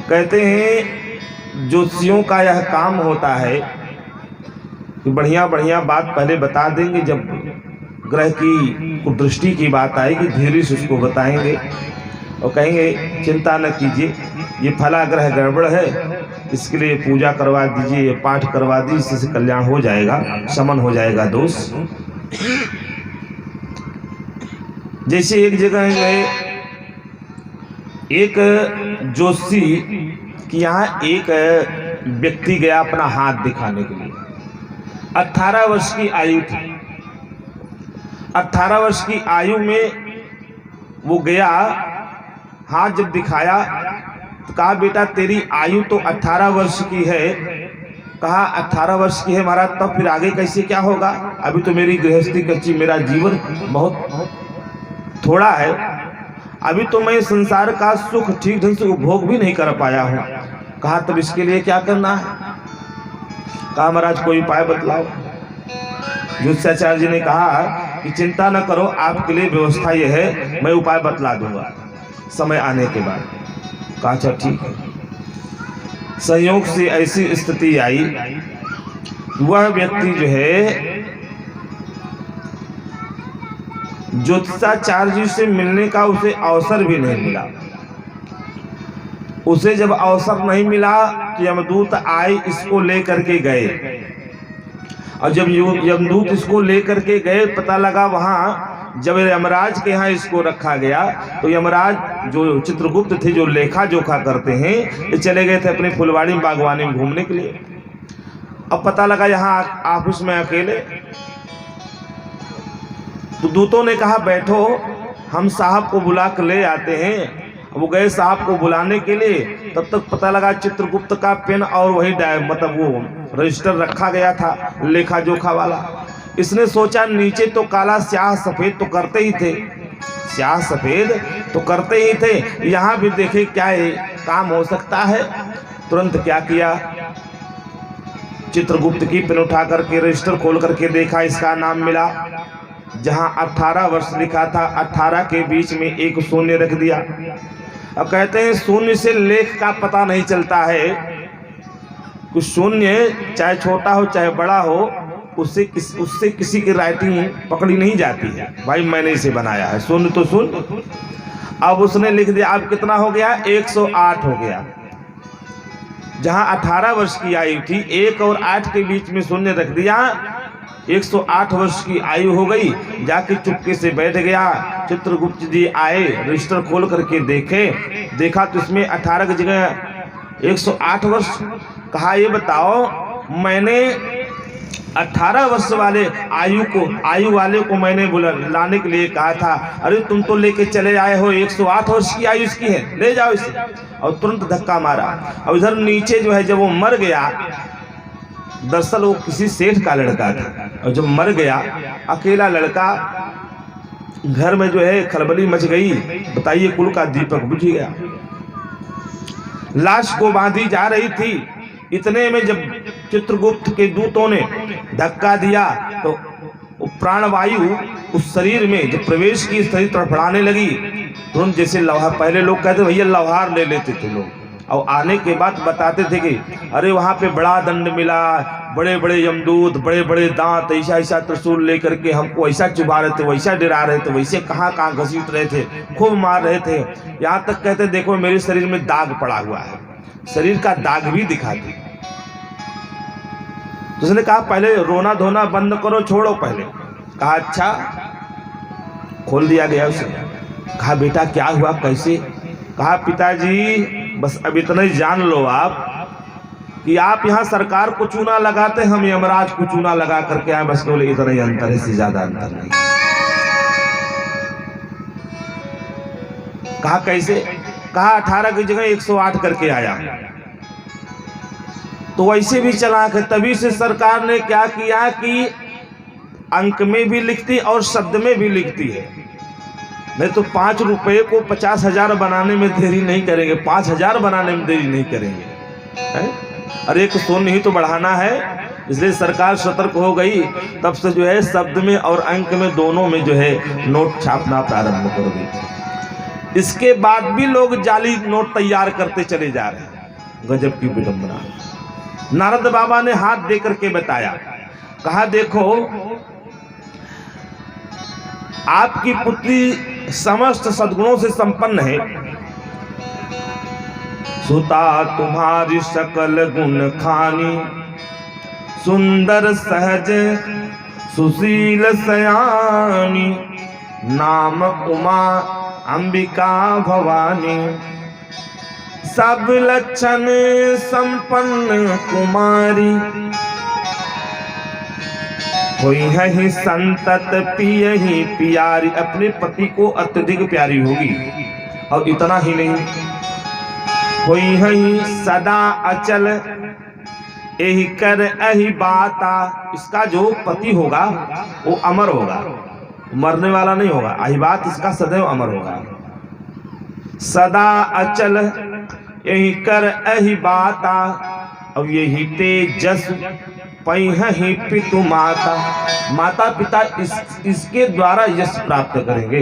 कहते हैं ज्योतिषियों का यह काम होता है कि बढ़िया बढ़िया बात पहले बता देंगे, जब ग्रह की कुदृष्टि की बात आएगी धीरे से उसको बताएंगे और कहेंगे चिंता न कीजिए, ये फला ग्रह गड़बड़ है, इसके लिए पूजा करवा दीजिए, ये पाठ करवा दीजिए, इससे कल्याण हो जाएगा, शमन हो जाएगा दोष। जैसे एक जगह में एक ज्योतिषी कि यहाँ एक व्यक्ति गया अपना हाथ दिखाने के लिए। 18 वर्ष की आयु थी। 18 वर्ष की आयु में वो गया, हाथ जब दिखाया तो कहा बेटा तेरी आयु तो 18 वर्ष की है। कहा 18 वर्ष की है महाराज, तब फिर आगे कैसे क्या होगा, अभी तो मेरी गृहस्थी कच्ची, मेरा जीवन बहुत थोड़ा है, अभी तो मैं संसार का सुख ठीक ढंग से उपभोग भी नहीं कर पाया हूँ। कहा तब इसके लिए क्या करना है। कहा महाराज कोई उपाय बतलाओ। ज्योतिषाचार्य जी ने कहा कि चिंता न करो, आपके लिए व्यवस्था यह है, मैं उपाय बतला दूंगा समय आने के बाद। कहा अच्छा ठीक है। संयोग से ऐसी स्थिति आई, वह व्यक्ति जो है ज्योतिषाचार्य जी से मिलने का उसे अवसर भी नहीं मिला। उसे जब अवसर नहीं मिला तो यमदूत आए, इसको लेकर के गए, और जब यमदूत इसको लेकर के गए, पता लगा वहां जब यमराज के यहाँ इसको रखा गया तो यमराज जो चित्रगुप्त थे, जो लेखा जोखा करते हैं, ये चले गए थे अपनी फुलवाड़ी में बागवानी में घूमने के लिए। अब पता लगा यहाँ ऑफिस में अकेले, तो दूतों ने कहा बैठो, हम साहब को बुला कर ले आते हैं। वो गए साहब को बुलाने के लिए, तब तक पता लगा चित्रगुप्त का पेन और वही मतलब वो रजिस्टर रखा गया था लेखा जोखा वाला। इसने सोचा नीचे तो काला स्याह सफेद तो करते ही थे, स्याह सफेद तो करते ही थे, यहाँ भी देखे क्या है काम हो सकता है। तुरंत क्या किया, चित्रगुप्त की पेन उठा करके रजिस्टर खोल करके देखा, इसका नाम मिला। जहां 18 वर्ष लिखा था, 18 के बीच में एक शून्य रख दिया। अब कहते हैं शून्य से लेख का पता नहीं चलता है, कुछ शून्य चाहे छोटा हो चाहे बड़ा हो, उससे किसी की राइटिंग पकड़ी नहीं जाती है, भाई मैंने इसे बनाया है, शून्य तो शून्य। अब उसने लिख दिया, अब कितना हो गया, 108 हो गया। जहां 18 वर्ष की आयु थी, 1 और 8 के बीच में शून्य रख दिया, 108 वर्ष की आयु हो गई। जाके चुपके से बैठ गया। चित्रगुप्त जी आए, रजिस्टर खोल करके देखा तो इसमें 18 की जगह 108 वर्ष। कहा ये बताओ, मैंने 18 वर्ष वाले आयु वाले को मैंने लाने के लिए कहा था, अरे तुम तो लेके चले आए हो 108 वर्ष की आयु इसकी है, ले जाओ इसे। और तुरंत धक्का मारा। और इधर नीचे जो है जब वो मर गया, दरअसल वो किसी सेठ का लड़का था, और जब मर गया अकेला लड़का, घर में जो है खलबली मच गई। बताइए, कुल का दीपक बुझ गया। लाश को बांधी जा रही थी, इतने में जब चित्रगुप्त के दूतों ने धक्का दिया तो प्राणवायु उस शरीर में जब प्रवेश की, शरीर तड़फड़ाने लगी। तुरंत जैसे लोहार, पहले लोग कहते भैया लोहार ले लेते थे लोग, और आने के बाद बताते थे कि अरे वहाँ पे बड़ा दंड मिला, बड़े बड़े यमदूत, बड़े बड़े दांत, ऐसा ऐसा त्रिशूल लेकर के हमको ऐसा चुभा रहे थे, वैसा डरा रहे थे, वैसे कहाँ कहाँ घसीट रहे थे, खूब मार रहे थे। यहाँ तक कहते देखो मेरे शरीर में दाग पड़ा हुआ है, शरीर का दाग भी दिखा दी। तो उसने कहा पहले रोना धोना बंद करो, छोड़ो पहले। कहा अच्छा। खोल दिया गया उसे। कहा बेटा क्या हुआ, कैसे। कहा पिताजी बस अब इतना ही जान लो आप कि आप यहाँ सरकार को चूना लगाते, हम यमराज को चूना लगा करके आए, बस केवल इतना ही अंतर है, इससे ज्यादा अंतर नहीं। कहा कैसे। कहा 18 की जगह 108 करके आया। तो वैसे भी चलाक है, तभी से सरकार ने क्या किया कि अंक में भी लिखती और शब्द में भी लिखती है। नहीं तो 5 रुपए को 50,000 बनाने में देरी नहीं करेंगे, 5,000 बनाने में देरी नहीं करेंगे। अरे एक शून्य ही तो बढ़ाना है, इसलिए सरकार सतर्क हो गई। तब से जो है शब्द में और अंक में दोनों में जो है नोट छापना प्रारंभ कर दी। इसके बाद भी लोग जाली नोट तैयार करते चले जा रहे हैं। गजब की विडंबना। नारद बाबा ने हाथ दे करके बताया, कहा देखो आपकी पुत्री समस्त सद्गुणों से संपन्न है, सुता तुम्हारी सकल गुण खानी, सुंदर सहज सुशील सयानी, नाम उमा अंबिका भवानी, सब लक्षण संपन्न कुमारी, होई है ही संतत पिय ही प्यारी। अपने पति को अत्यधिक प्यारी होगी। और इतना ही नहीं, होई है ही सदा अचल यही कर यही बाता। इसका जो पति होगा वो अमर होगा, मरने वाला नहीं होगा। यही बात इसका सदैव अमर होगा। सदा अचल यही कर यही बाता, अब यही तेजस ही पितु माता। माता पिता इसके द्वारा यश प्राप्त करेंगे।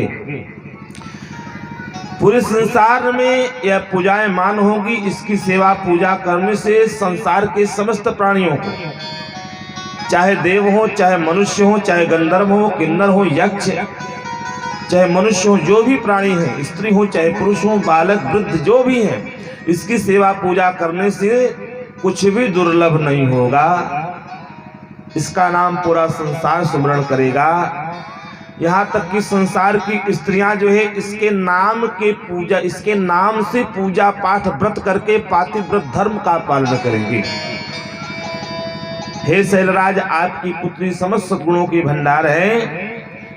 पूरे संसार में यह पूजायमान होगी। इसकी सेवा पूजा करने से संसार के समस्त प्राणियों को, चाहे देव हो, चाहे मनुष्य हो, चाहे गंधर्व हो, किन्नर हो, यक्ष, चाहे मनुष्य हो, जो भी प्राणी है, स्त्री हो चाहे पुरुष हो, बालक वृद्ध जो भी है, इसकी सेवा पूजा करने से कुछ भी दुर्लभ नहीं होगा। इसका नाम पूरा संसार सुमरण करेगा। यहाँ तक कि संसार की स्त्रियां जो है इसके नाम के पूजा, इसके नाम से पूजा पाठ व्रत करके पातिव्रत धर्म का पालन करेंगे। हे शैलराज, आपकी पुत्री समस्त गुणों की भंडार है,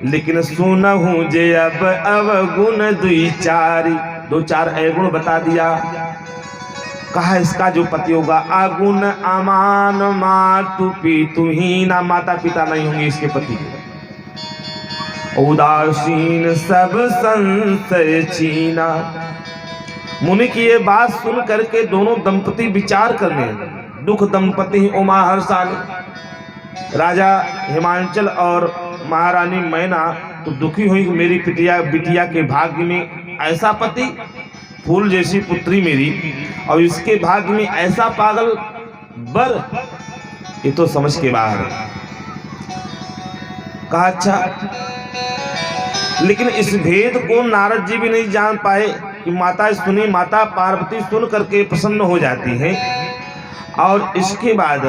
लेकिन सुनहु जे अब अवगुण दुई चारी। 2-4 अवगुण बता दिया। कहा इसका जो पति होगा अगुण अमान मातु पितु हीना, माता पिता नहीं होंगे इसके पति। उदासीन सब संशय छीना। मुनि की ये बात सुन करके दोनों दंपति विचार करने, दुख दंपति उमा हर्षानी। राजा हिमांचल और महारानी मैना तो दुखी हुई, मेरी बिटिया के भाग्य में ऐसा पति, फूल जैसी पुत्री मेरी, और इसके भाग्य में ऐसा पागल बर, ये तो समझ के बाहर है। कहा अच्छा, लेकिन इस भेद को नारद जी भी नहीं जान पाए कि माता सुनी, माता पार्वती सुन करके प्रसन्न हो जाती है। और इसके बाद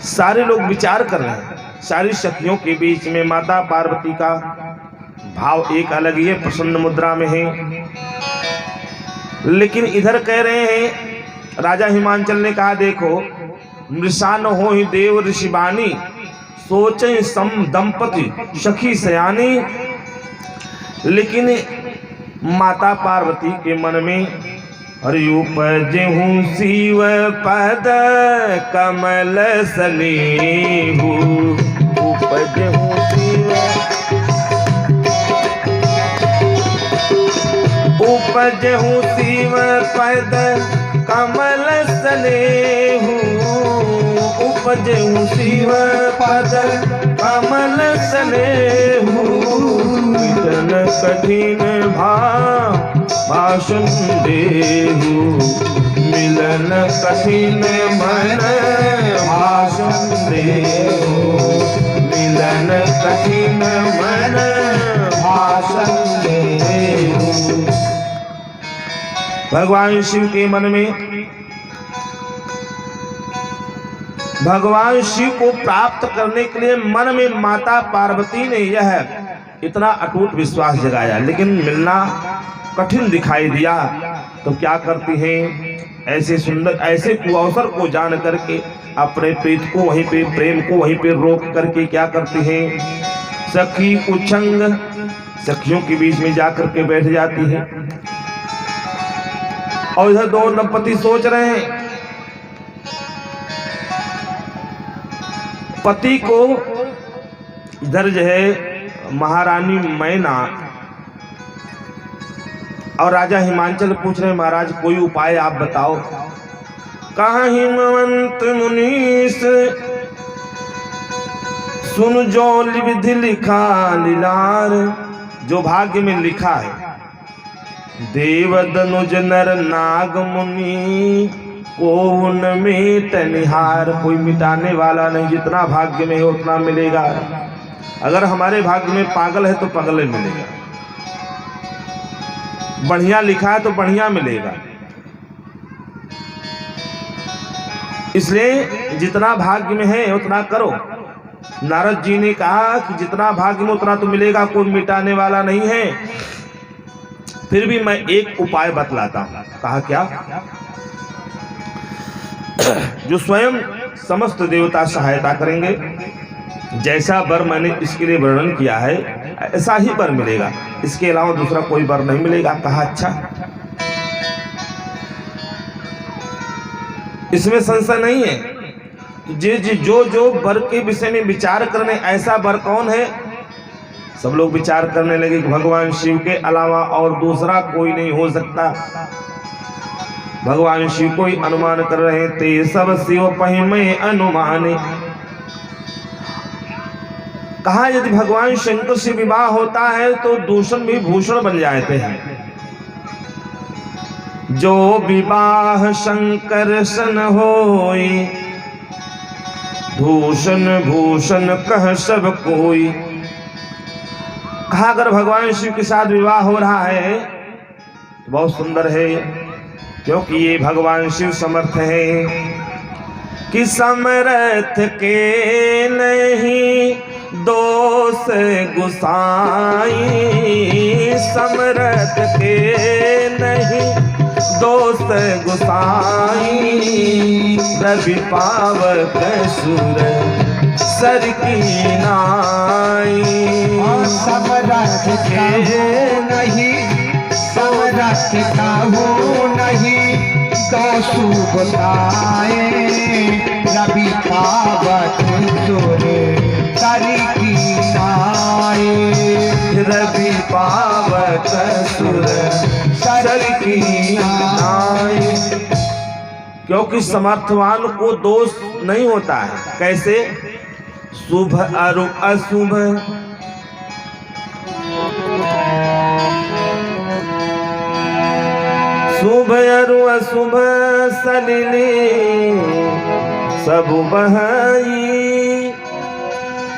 सारे लोग विचार कर रहे हैं। सारी सखियों के बीच में माता पार्वती का भाव एक अलग ही है, प्रसन्न मुद्रा में है। लेकिन इधर कह रहे हैं, राजा हिमांचल ने कहा देखो, मृषान हो ही देव ऋषिवानी, सोचे सम दंपति सखी सयानी। लेकिन माता पार्वती के मन में हरि उपजहु शिव पद कमल सनेहु, उपजहु शिव उपजहु शिव पद कमल सनेहु, उपजहु शिव पद कमल सनेहु। मिलन कठिन भाषण देहु, मिलन कठिन मन भाषण देहु, मिलन कठिन मन भाषण देहु। भगवान शिव के मन में, भगवान शिव को प्राप्त करने के लिए मन में माता पार्वती ने यह इतना अटूट विश्वास जगाया, लेकिन मिलना कठिन दिखाई दिया। तो क्या करती हैं, ऐसे सुंदर ऐसे कुअवसर को जान करके अपने प्रीत को वहीं पे, प्रेम को वहीं पे रोक करके क्या करती हैं, सखी उछंग, सखियों के बीच में जाकर के बैठ जाती है। और इधर दो दंपति सोच रहे हैं, पति को इधर जो है महारानी मैना और राजा हिमांचल पूछ रहे, महाराज कोई उपाय आप बताओ। कहा हिमवंत मुनीस सुन जो विधि लिखा लीलार, जो भाग्य में लिखा है देव दनुज नर नाग मुनि को उनमें तनिहार। कोई मिटाने वाला नहीं, जितना भाग्य में है उतना मिलेगा। अगर हमारे भाग्य में पागल है तो पागल ही मिलेगा, बढ़िया लिखा है तो बढ़िया मिलेगा। इसलिए जितना भाग्य में है उतना करो। नारद जी ने कहा कि जितना भाग्य में उतना तो मिलेगा, कोई मिटाने वाला नहीं है। फिर भी मैं एक उपाय बतलाता हूं। कहा क्या? जो स्वयं समस्त देवता सहायता करेंगे, जैसा वर मैंने इसके लिए वर्णन किया है ऐसा ही वर मिलेगा, इसके अलावा दूसरा कोई वर नहीं मिलेगा। कहा अच्छा, इसमें संशय नहीं है। जो जो वर के विषय में विचार करने, ऐसा वर कौन है? सब लोग विचार करने लगे कि भगवान शिव के अलावा और दूसरा कोई नहीं हो सकता। भगवान शिव को ही अनुमान कर रहे थे। सब शिव पहिमे अनुमाने। कहा यदि भगवान शंकर से विवाह होता है तो दूषण भी भूषण बन जाते हैं। जो विवाह शंकर सन होई, दूषण भूषण कह सब कोई। कहा अगर भगवान शिव के साथ विवाह हो रहा है तो बहुत सुंदर है, क्योंकि ये भगवान शिव समर्थ है कि समर्थ के नहीं दोष गुसाई। समर्थ के नहीं दोष गुसाई। रवि पावक सुर सर की नाई। समरथ के नहीं समरथ कहूँ नहीं दोषु बताए। रवि पावक सुर सर की नाई। रवि पावक सुर सर की नाई। क्योंकि समर्थवान को दोष नहीं होता है। कैसे? शुभ और अशुभ, शुभ और अशुभ सलिले सब बहाई।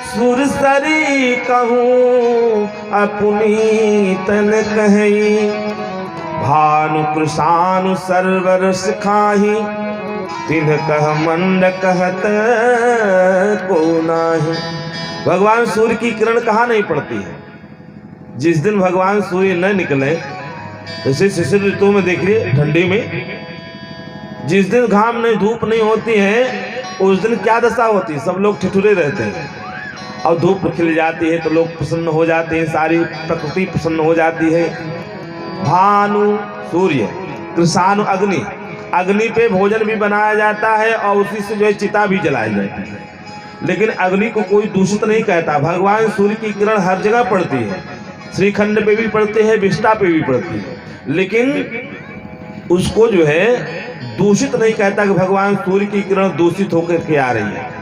सुरसरी कहूँ अपनी तन कही। भानु कृषानु सर्वर सिखाही। तिन्ह कह मंड कहत को नाही। भगवान सूर्य की किरण कहाँ नहीं पड़ती है? जिस दिन भगवान सूर्य न निकले, जैसे शिशिर ऋतु में देख लिए ठंडी में, जिस दिन घाम नहीं धूप नहीं होती है उस दिन क्या दशा होती है? सब लोग ठिठुरे रहते हैं। और धूप खिल जाती है तो लोग प्रसन्न हो जाते हैं, सारी प्रकृति प्रसन्न हो जाती है। भानु सूर्य, कृषानु अग्नि, अग्नि पे भोजन भी बनाया जाता है और उसी से जो है चिता भी जलाई जाती है। लेकिन अग्नि को कोई दूषित नहीं कहता। भगवान सूर्य की किरण हर जगह पड़ती है, श्रीखंड पे भी पड़ती है, विष्ठा पे भी पड़ती है, लेकिन उसको जो है दूषित नहीं कहता कि भगवान सूर्य की किरण दूषित होकर के आ रही है।